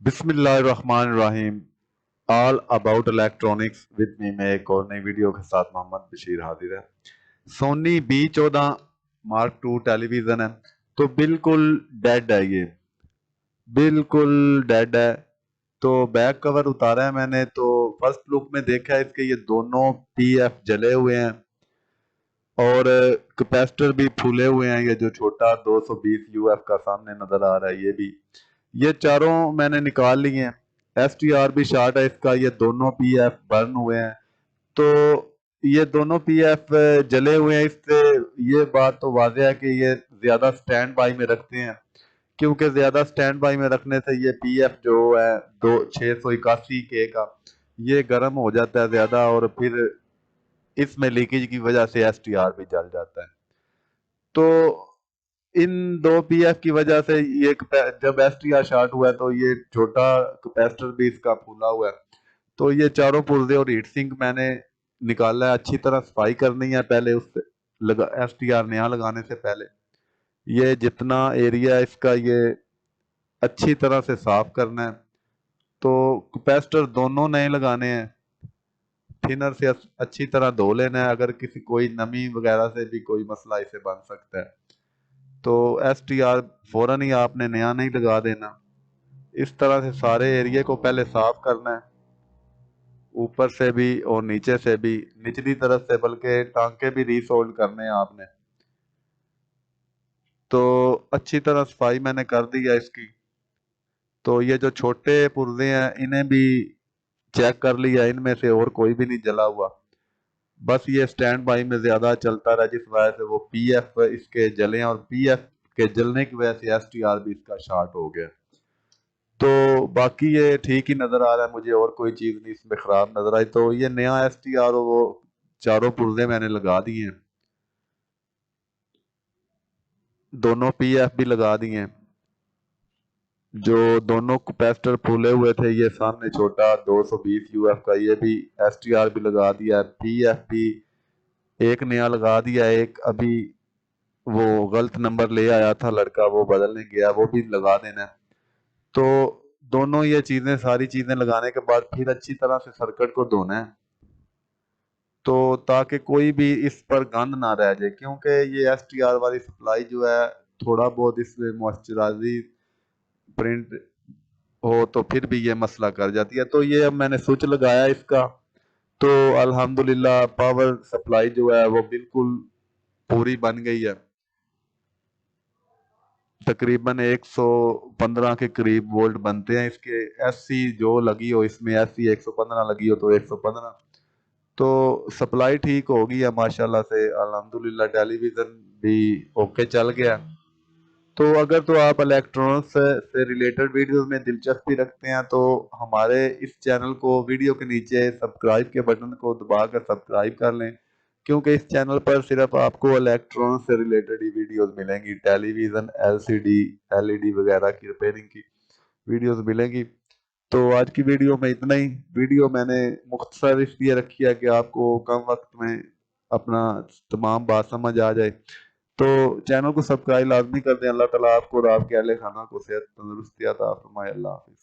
बिस्मिल्लाहिर्रहमानिर्रहीम। All about electronics with me में एक और नई वीडियो के साथ मोहम्मद बशीर हाजिर है। Soni B14 mark to television है, तो बिल्कुल डेड है, ये बिल्कुल डेड है। तो बैक कवर उतारा है मैंने, तो फर्स्ट लुक में देखा है इसके ये दोनों PF जले हुए हैं और कैपेसिटर भी फूले हुए हैं। ये जो छोटा 220 UF का सामने नजर आ रहा है, ये चारों मैंने निकाल लिए हैं। STR भी शार्ट है इसका, ये दोनों PF बर्न हुए हैं। तो ये दोनों PF जले हुए हैं, इससे ये बात तो वाज़ेह है कि ये ज्यादा स्टैंड बाई में रखते हैं, क्योंकि ज्यादा स्टैंड बाई में रखने से ये PF जो है 681K का, ये गर्म हो जाता है ज्यादा और फिर इसमें लीकेज की वजह से STR भी जल जाता है। तो इन दो PF की वजह से ये जब STR शॉर्ट हुआ है तो ये छोटा कैपेसिटर भी इसका फूला हुआ है। तो ये चारों पुर्जे और हीट सिंक मैंने निकाला है, अच्छी तरह सफाई करनी है पहले उससे लगा STR नया लगाने से पहले। ये जितना एरिया है इसका ये अच्छी तरह से साफ करना है। तो कैपेसिटर दोनों नए लगाने हैं, थिनर से अच्छी तरह धो लेना है। अगर किसी कोई नमी वगैरह से भी कोई मसला इसे बन सकता है तो STR फौरन ही आपने नया नहीं लगा देना। इस तरह से सारे एरिया को पहले साफ करना है, ऊपर से भी और नीचे से भी, निचली तरफ से, बल्कि टांके भी रीसोल्ड करने हैं आपने। तो अच्छी तरह सफाई मैंने कर दी है इसकी। तो ये जो छोटे पुर्जे हैं इन्हें भी चेक कर लिया, इनमें से और कोई भी नहीं जला हुआ। बस ये स्टैंड बाई में ज्यादा चलता रहा, जिस वजह से वो PF इसके जले और PF के जलने की वजह से STR भी इसका शॉर्ट हो गया। तो बाकी ये ठीक ही नजर आ रहा है मुझे, और कोई चीज नहीं इसमें खराब नजर आई। तो ये नया STR वो चारों पुर्जे मैंने लगा दिए हैं, दोनों PF भी लगा दिए हैं। जो दोनों कैपेसिटर फूले हुए थे, ये सामने छोटा 220 UF का, ये भी STR भी लगा दिया है, PF भी एक नया लगा दिया है। एक अभी वो गलत नंबर ले आया था लड़का, वो बदलने गया, वो भी लगा देना है। तो दोनों ये चीजें, सारी चीजें लगाने के बाद फिर अच्छी तरह से सर्किट को धोना है, तो ताकि कोई भी इस पर गंद ना रह जाए। क्योंकि ये STR वाली सप्लाई जो है, थोड़ा बहुत इसमें मॉइस्चराइजिंग प्रिंट हो तो फिर भी ये मसला कर जाती है। तो ये अब मैंने स्विच लगाया इसका, तो अल्हम्दुलिल्लाह पावर सप्लाई जो है वो बिल्कुल पूरी बन गई है। तकरीबन 115 के करीब वोल्ट बनते हैं इसके। SC जो लगी हो इसमें, SC 115 लगी हो तो 115। तो सप्लाई ठीक हो गई है माशाल्लाह से, अल्हम्दुलिल्लाह। टेलीविजन भी ओके चल गया। तो अगर तो आप इलेक्ट्रॉनिक्स से रिलेटेड वीडियोस में दिलचस्पी रखते हैं तो हमारे इस चैनल को वीडियो के नीचे सब्सक्राइब के बटन को दबाकर सब्सक्राइब कर लें, क्योंकि इस चैनल पर सिर्फ आपको इलेक्ट्रॉनिक्स से रिलेटेड ही वीडियोस मिलेंगी। टेलीविजन, LCD, LED वगैरह की रिपेयरिंग की वीडियोस मिलेंगी। तो आज की वीडियो में इतना ही। वीडियो मैंने मुख्तसर इसलिए रखी है कि आपको कम वक्त में अपना तमाम बात समझ आ जाए। तो चैनल को सब्सक्राइब लाजमी कर दें। अल्लाह ताला आपको और आपके अहले खाना को सेहत तंदुरुस्ती अता फरमाए। अल्लाह हाफिज।